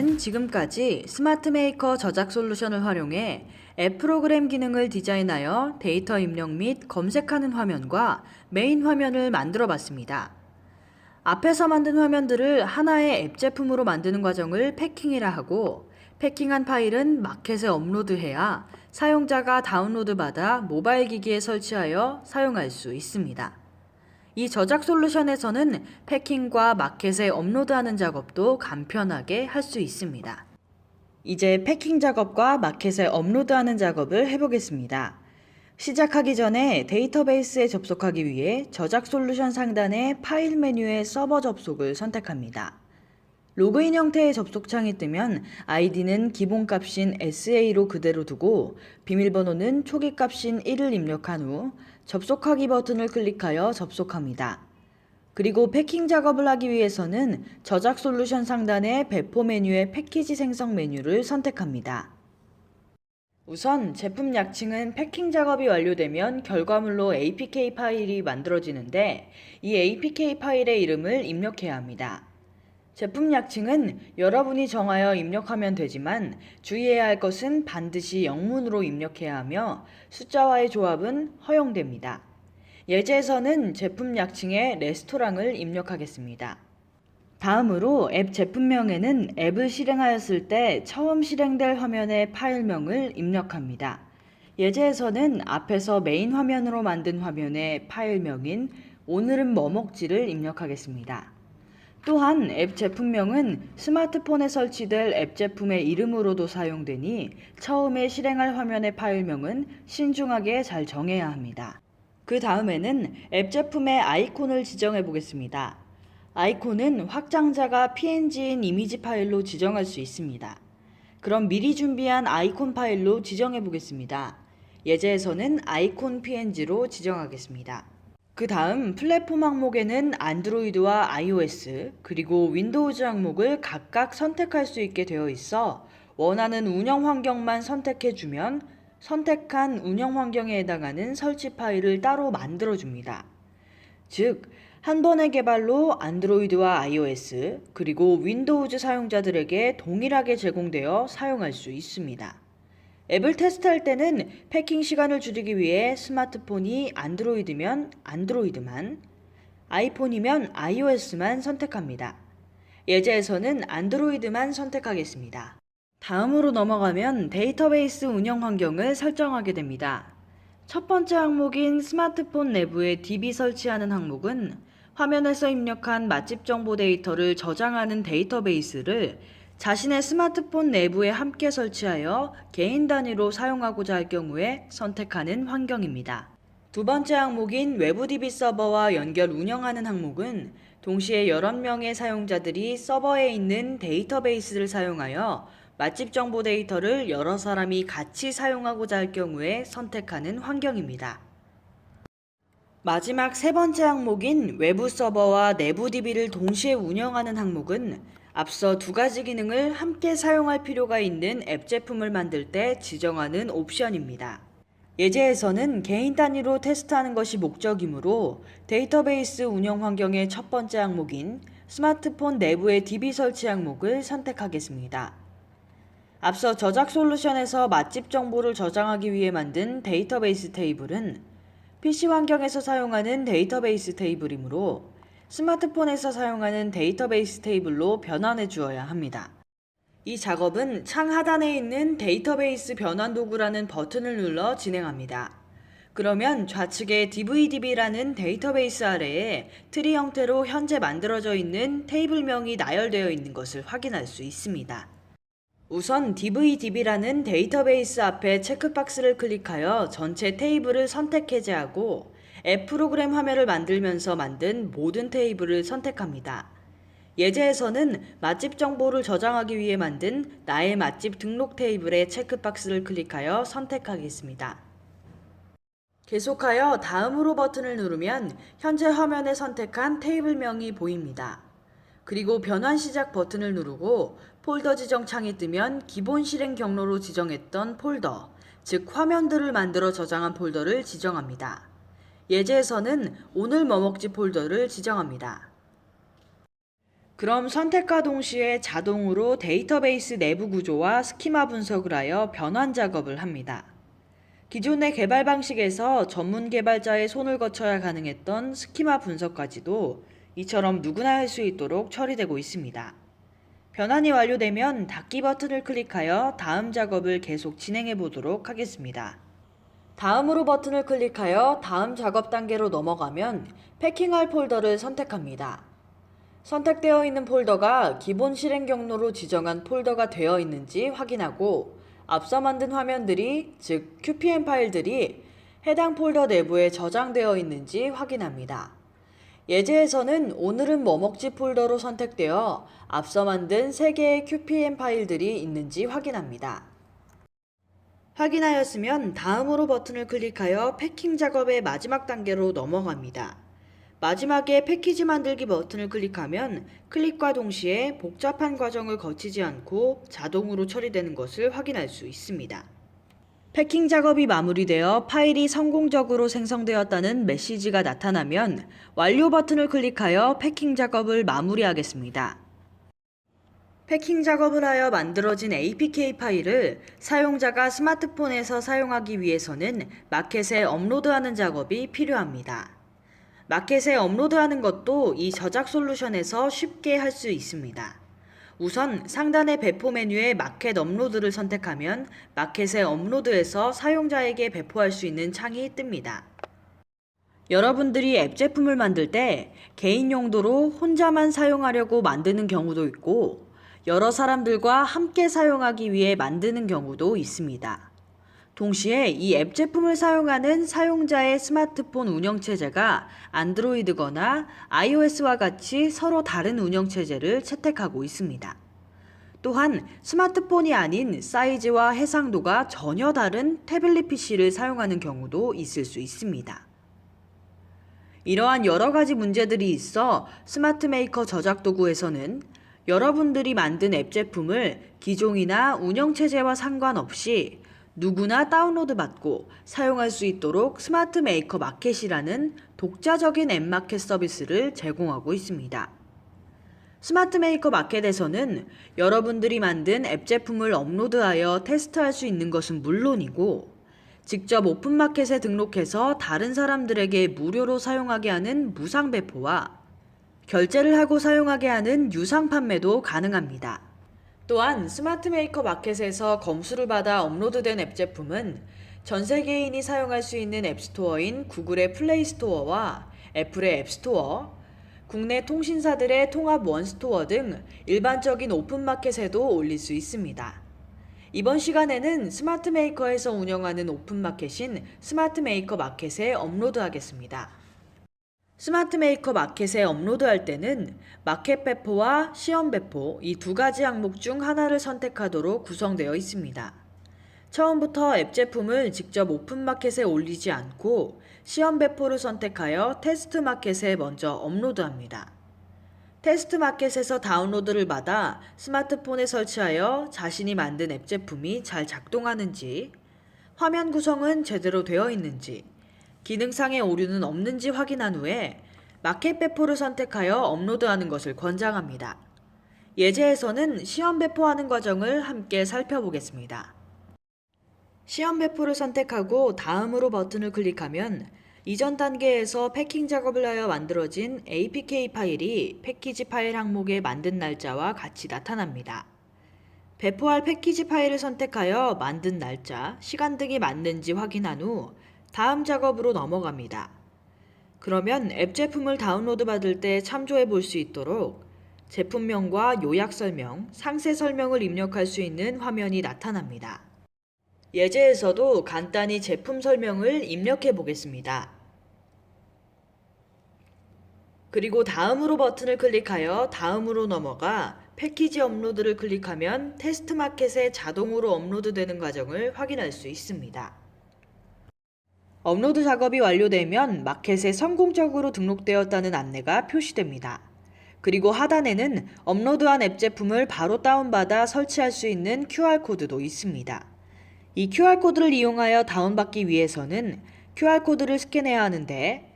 저는 지금까지 스마트 메이커 저작 솔루션을 활용해 앱 프로그램 기능을 디자인하여 데이터 입력 및 검색하는 화면과 메인 화면을 만들어 봤습니다. 앞에서 만든 화면들을 하나의 앱 제품으로 만드는 과정을 패킹이라 하고, 패킹한 파일은 마켓에 업로드해야 사용자가 다운로드 받아 모바일 기기에 설치하여 사용할 수 있습니다. 이 저작 솔루션에서는 패킹과 마켓에 업로드하는 작업도 간편하게 할 수 있습니다. 이제 패킹 작업과 마켓에 업로드하는 작업을 해보겠습니다. 시작하기 전에 데이터베이스에 접속하기 위해 저작 솔루션 상단의 파일 메뉴의 서버 접속을 선택합니다. 로그인 형태의 접속창이 뜨면 아이디는 기본값인 SA로 그대로 두고 비밀번호는 초기값인 1을 입력한 후 접속하기 버튼을 클릭하여 접속합니다. 그리고 패킹 작업을 하기 위해서는 저작 솔루션 상단의 배포 메뉴의 패키지 생성 메뉴를 선택합니다. 우선 제품 약칭은 패킹 작업이 완료되면 결과물로 APK 파일이 만들어지는데, 이 APK 파일의 이름을 입력해야 합니다. 제품 약칭은 여러분이 정하여 입력하면 되지만 주의해야 할 것은 반드시 영문으로 입력해야 하며 숫자와의 조합은 허용됩니다. 예제에서는 제품 약칭에 레스토랑을 입력하겠습니다. 다음으로 앱 제품명에는 앱을 실행하였을 때 처음 실행될 화면의 파일명을 입력합니다. 예제에서는 앞에서 메인 화면으로 만든 화면의 파일명인 오늘은 뭐 먹지를 입력하겠습니다. 또한 앱 제품명은 스마트폰에 설치될 앱 제품의 이름으로도 사용되니 처음에 실행할 화면의 파일명은 신중하게 잘 정해야 합니다. 그 다음에는 앱 제품의 아이콘을 지정해 보겠습니다. 아이콘은 확장자가 PNG인 이미지 파일로 지정할 수 있습니다. 그럼 미리 준비한 아이콘 파일로 지정해 보겠습니다. 예제에서는 아이콘 PNG로 지정하겠습니다. 그 다음 플랫폼 항목에는 안드로이드와 iOS 그리고 윈도우즈 항목을 각각 선택할 수 있게 되어 있어 원하는 운영 환경만 선택해주면 선택한 운영 환경에 해당하는 설치 파일을 따로 만들어줍니다. 즉, 한 번의 개발로 안드로이드와 iOS 그리고 윈도우즈 사용자들에게 동일하게 제공되어 사용할 수 있습니다. 앱을 테스트할 때는 패킹 시간을 줄이기 위해 스마트폰이 안드로이드면 안드로이드만, 아이폰이면 iOS만 선택합니다. 예제에서는 안드로이드만 선택하겠습니다. 다음으로 넘어가면 데이터베이스 운영 환경을 설정하게 됩니다. 첫 번째 항목인 스마트폰 내부에 DB 설치하는 항목은 화면에서 입력한 맛집 정보 데이터를 저장하는 데이터베이스를 자신의 스마트폰 내부에 함께 설치하여 개인 단위로 사용하고자 할 경우에 선택하는 환경입니다. 두 번째 항목인 외부 DB 서버와 연결 운영하는 항목은 동시에 여러 명의 사용자들이 서버에 있는 데이터베이스를 사용하여 맛집 정보 데이터를 여러 사람이 같이 사용하고자 할 경우에 선택하는 환경입니다. 마지막 세 번째 항목인 외부 서버와 내부 DB를 동시에 운영하는 항목은 앞서 두 가지 기능을 함께 사용할 필요가 있는 앱 제품을 만들 때 지정하는 옵션입니다. 예제에서는 개인 단위로 테스트하는 것이 목적이므로 데이터베이스 운영 환경의 첫 번째 항목인 스마트폰 내부의 DB 설치 항목을 선택하겠습니다. 앞서 저작 솔루션에서 맛집 정보를 저장하기 위해 만든 데이터베이스 테이블은 PC 환경에서 사용하는 데이터베이스 테이블이므로 스마트폰에서 사용하는 데이터베이스 테이블로 변환해 주어야 합니다. 이 작업은 창 하단에 있는 데이터베이스 변환 도구라는 버튼을 눌러 진행합니다. 그러면 좌측에 DVDB라는 데이터베이스 아래에 트리 형태로 현재 만들어져 있는 테이블명이 나열되어 있는 것을 확인할 수 있습니다. 우선 DVDB라는 데이터베이스 앞에 체크박스를 클릭하여 전체 테이블을 선택 해제하고 앱 프로그램 화면을 만들면서 만든 모든 테이블을 선택합니다. 예제에서는 맛집 정보를 저장하기 위해 만든 나의 맛집 등록 테이블의 체크박스를 클릭하여 선택하겠습니다. 계속하여 다음으로 버튼을 누르면 현재 화면에 선택한 테이블명이 보입니다. 그리고 변환 시작 버튼을 누르고 폴더 지정 창이 뜨면 기본 실행 경로로 지정했던 폴더, 즉 화면들을 만들어 저장한 폴더를 지정합니다. 예제에서는 오늘 뭐 먹지 폴더를 지정합니다. 그럼 선택과 동시에 자동으로 데이터베이스 내부 구조와 스키마 분석을 하여 변환 작업을 합니다. 기존의 개발 방식에서 전문 개발자의 손을 거쳐야 가능했던 스키마 분석까지도 이처럼 누구나 할 수 있도록 처리되고 있습니다. 변환이 완료되면 닫기 버튼을 클릭하여 다음 작업을 계속 진행해 보도록 하겠습니다. 다음으로 버튼을 클릭하여 다음 작업 단계로 넘어가면 패킹할 폴더를 선택합니다. 선택되어 있는 폴더가 기본 실행 경로로 지정한 폴더가 되어 있는지 확인하고 앞서 만든 화면들이, 즉 QPM 파일들이 해당 폴더 내부에 저장되어 있는지 확인합니다. 예제에서는 오늘은 뭐 먹지 폴더로 선택되어 앞서 만든 3개의 QPM 파일들이 있는지 확인합니다. 확인하였으면 다음으로 버튼을 클릭하여 패킹 작업의 마지막 단계로 넘어갑니다. 마지막에 패키지 만들기 버튼을 클릭하면 클릭과 동시에 복잡한 과정을 거치지 않고 자동으로 처리되는 것을 확인할 수 있습니다. 패킹 작업이 마무리되어 파일이 성공적으로 생성되었다는 메시지가 나타나면 완료 버튼을 클릭하여 패킹 작업을 마무리하겠습니다. 패킹 작업을 하여 만들어진 APK 파일을 사용자가 스마트폰에서 사용하기 위해서는 마켓에 업로드하는 작업이 필요합니다. 마켓에 업로드하는 것도 이 저작 솔루션에서 쉽게 할 수 있습니다. 우선 상단의 배포 메뉴에 마켓 업로드를 선택하면 마켓에 업로드해서 사용자에게 배포할 수 있는 창이 뜹니다. 여러분들이 앱 제품을 만들 때 개인 용도로 혼자만 사용하려고 만드는 경우도 있고 여러 사람들과 함께 사용하기 위해 만드는 경우도 있습니다. 동시에 이 앱 제품을 사용하는 사용자의 스마트폰 운영체제가 안드로이드거나 iOS와 같이 서로 다른 운영체제를 채택하고 있습니다. 또한 스마트폰이 아닌 사이즈와 해상도가 전혀 다른 태블릿 PC를 사용하는 경우도 있을 수 있습니다. 이러한 여러 가지 문제들이 있어 스마트 메이커 저작 도구에서는 여러분들이 만든 앱 제품을 기종이나 운영체제와 상관없이 누구나 다운로드 받고 사용할 수 있도록 스마트 메이커 마켓이라는 독자적인 앱 마켓 서비스를 제공하고 있습니다. 스마트 메이커 마켓에서는 여러분들이 만든 앱 제품을 업로드하여 테스트할 수 있는 것은 물론이고 직접 오픈 마켓에 등록해서 다른 사람들에게 무료로 사용하게 하는 무상 배포와 결제를 하고 사용하게 하는 유상 판매도 가능합니다. 또한 스마트 메이커 마켓에서 검수를 받아 업로드된 앱 제품은 전 세계인이 사용할 수 있는 앱스토어인 구글의 플레이 스토어와 애플의 앱스토어, 국내 통신사들의 통합 원스토어 등 일반적인 오픈 마켓에도 올릴 수 있습니다. 이번 시간에는 스마트 메이커에서 운영하는 오픈 마켓인 스마트 메이커 마켓에 업로드하겠습니다. 스마트 메이커 마켓에 업로드할 때는 마켓 배포와 시험 배포 이 두 가지 항목 중 하나를 선택하도록 구성되어 있습니다. 처음부터 앱 제품을 직접 오픈 마켓에 올리지 않고 시험 배포를 선택하여 테스트 마켓에 먼저 업로드합니다. 테스트 마켓에서 다운로드를 받아 스마트폰에 설치하여 자신이 만든 앱 제품이 잘 작동하는지, 화면 구성은 제대로 되어 있는지, 기능상의 오류는 없는지 확인한 후에 마켓 배포를 선택하여 업로드하는 것을 권장합니다. 예제에서는 시험 배포하는 과정을 함께 살펴보겠습니다. 시험 배포를 선택하고 다음으로 버튼을 클릭하면 이전 단계에서 패킹 작업을 하여 만들어진 APK 파일이 패키지 파일 항목에 만든 날짜와 같이 나타납니다. 배포할 패키지 파일을 선택하여 만든 날짜, 시간 등이 맞는지 확인한 후 다음 작업으로 넘어갑니다. 그러면 앱 제품을 다운로드 받을 때 참조해 볼 수 있도록 제품명과 요약 설명, 상세 설명을 입력할 수 있는 화면이 나타납니다. 예제에서도 간단히 제품 설명을 입력해 보겠습니다. 그리고 다음으로 버튼을 클릭하여 다음으로 넘어가 패키지 업로드를 클릭하면 테스트 마켓에 자동으로 업로드되는 과정을 확인할 수 있습니다. 업로드 작업이 완료되면 마켓에 성공적으로 등록되었다는 안내가 표시됩니다. 그리고 하단에는 업로드한 앱 제품을 바로 다운받아 설치할 수 있는 QR코드도 있습니다. 이 QR코드를 이용하여 다운받기 위해서는 QR코드를 스캔해야 하는데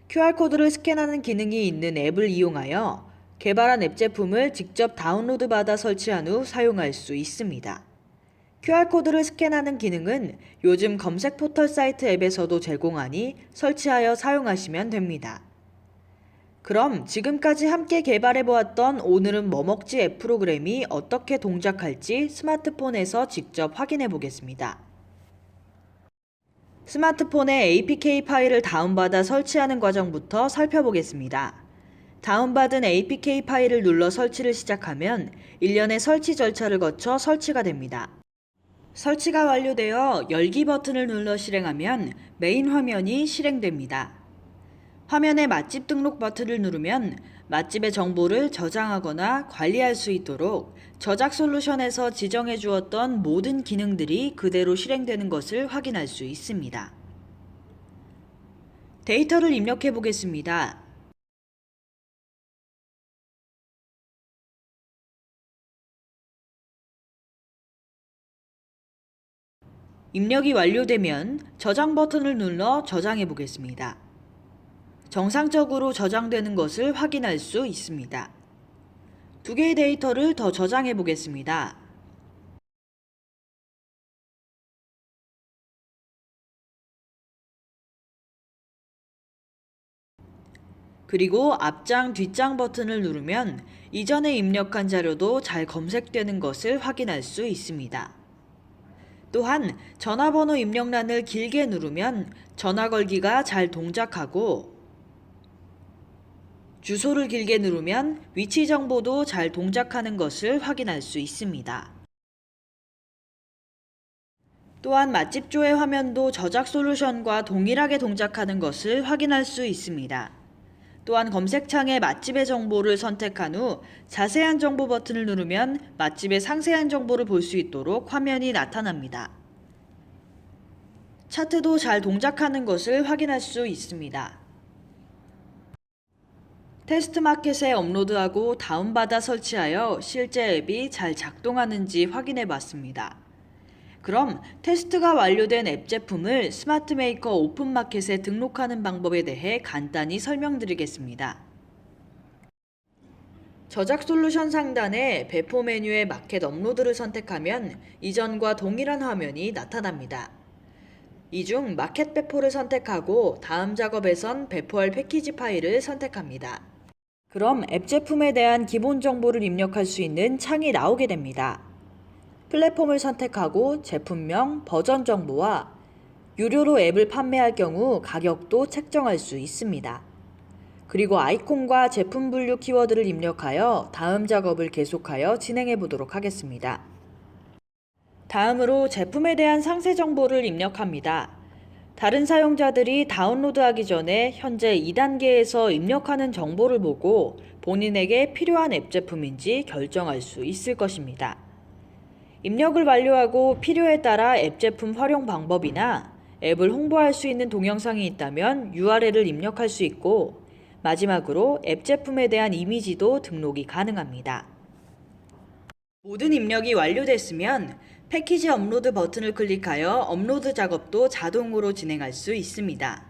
QR코드를 스캔하는 기능이 있는 앱을 이용하여 개발한 앱 제품을 직접 다운로드 받아 설치한 후 사용할 수 있습니다. QR코드를 스캔하는 기능은 요즘 검색 포털 사이트 앱에서도 제공하니 설치하여 사용하시면 됩니다. 그럼 지금까지 함께 개발해보았던 오늘은 뭐 먹지 앱 프로그램이 어떻게 동작할지 스마트폰에서 직접 확인해 보겠습니다. 스마트폰에 APK 파일을 다운받아 설치하는 과정부터 살펴보겠습니다. 다운받은 APK 파일을 눌러 설치를 시작하면 일련의 설치 절차를 거쳐 설치가 됩니다. 설치가 완료되어 열기 버튼을 눌러 실행하면 메인 화면이 실행됩니다. 화면에 맛집 등록 버튼을 누르면 맛집의 정보를 저장하거나 관리할 수 있도록 저작 솔루션에서 지정해 주었던 모든 기능들이 그대로 실행되는 것을 확인할 수 있습니다. 데이터를 입력해 보겠습니다. 입력이 완료되면 저장 버튼을 눌러 저장해 보겠습니다. 정상적으로 저장되는 것을 확인할 수 있습니다. 두 개의 데이터를 더 저장해 보겠습니다. 그리고 앞장, 뒷장 버튼을 누르면 이전에 입력한 자료도 잘 검색되는 것을 확인할 수 있습니다. 또한 전화번호 입력란을 길게 누르면 전화 걸기가 잘 동작하고 주소를 길게 누르면 위치 정보도 잘 동작하는 것을 확인할 수 있습니다. 또한 맛집조회 화면도 저작 솔루션과 동일하게 동작하는 것을 확인할 수 있습니다. 또한 검색창에 맛집의 정보를 선택한 후 자세한 정보 버튼을 누르면 맛집의 상세한 정보를 볼 수 있도록 화면이 나타납니다. 차트도 잘 동작하는 것을 확인할 수 있습니다. 테스트 마켓에 업로드하고 다운받아 설치하여 실제 앱이 잘 작동하는지 확인해 봤습니다. 그럼 테스트가 완료된 앱 제품을 스마트 메이커 오픈 마켓에 등록하는 방법에 대해 간단히 설명드리겠습니다. 저작 솔루션 상단의 배포 메뉴의 마켓 업로드를 선택하면 이전과 동일한 화면이 나타납니다. 이 중 마켓 배포를 선택하고 다음 작업에선 배포할 패키지 파일을 선택합니다. 그럼 앱 제품에 대한 기본 정보를 입력할 수 있는 창이 나오게 됩니다. 플랫폼을 선택하고 제품명, 버전 정보와 유료로 앱을 판매할 경우 가격도 책정할 수 있습니다. 그리고 아이콘과 제품 분류 키워드를 입력하여 다음 작업을 계속하여 진행해 보도록 하겠습니다. 다음으로 제품에 대한 상세 정보를 입력합니다. 다른 사용자들이 다운로드하기 전에 현재 2단계에서 입력하는 정보를 보고 본인에게 필요한 앱 제품인지 결정할 수 있을 것입니다. 입력을 완료하고 필요에 따라 앱 제품 활용 방법이나 앱을 홍보할 수 있는 동영상이 있다면 URL을 입력할 수 있고 마지막으로 앱 제품에 대한 이미지도 등록이 가능합니다. 모든 입력이 완료됐으면 패키지 업로드 버튼을 클릭하여 업로드 작업도 자동으로 진행할 수 있습니다.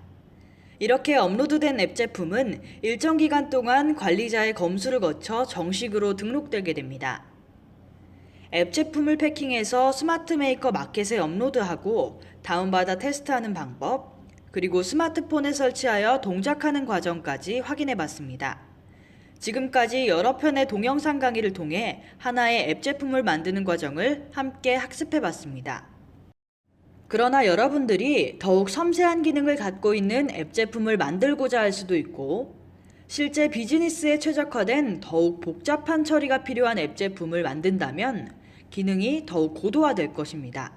이렇게 업로드된 앱 제품은 일정 기간 동안 관리자의 검수를 거쳐 정식으로 등록되게 됩니다. 앱 제품을 패킹해서 스마트 메이커 마켓에 업로드하고 다운받아 테스트하는 방법, 그리고 스마트폰에 설치하여 동작하는 과정까지 확인해 봤습니다. 지금까지 여러 편의 동영상 강의를 통해 하나의 앱 제품을 만드는 과정을 함께 학습해 봤습니다. 그러나 여러분들이 더욱 섬세한 기능을 갖고 있는 앱 제품을 만들고자 할 수도 있고, 실제 비즈니스에 최적화된 더욱 복잡한 처리가 필요한 앱 제품을 만든다면 기능이 더욱 고도화될 것입니다.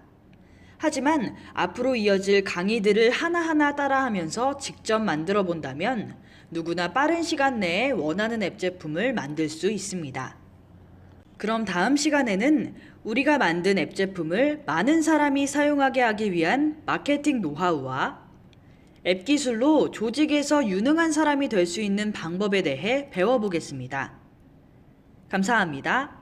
하지만 앞으로 이어질 강의들을 하나하나 따라하면서 직접 만들어 본다면 누구나 빠른 시간 내에 원하는 앱 제품을 만들 수 있습니다. 그럼 다음 시간에는 우리가 만든 앱 제품을 많은 사람이 사용하게 하기 위한 마케팅 노하우와 앱 기술로 조직에서 유능한 사람이 될 수 있는 방법에 대해 배워보겠습니다. 감사합니다.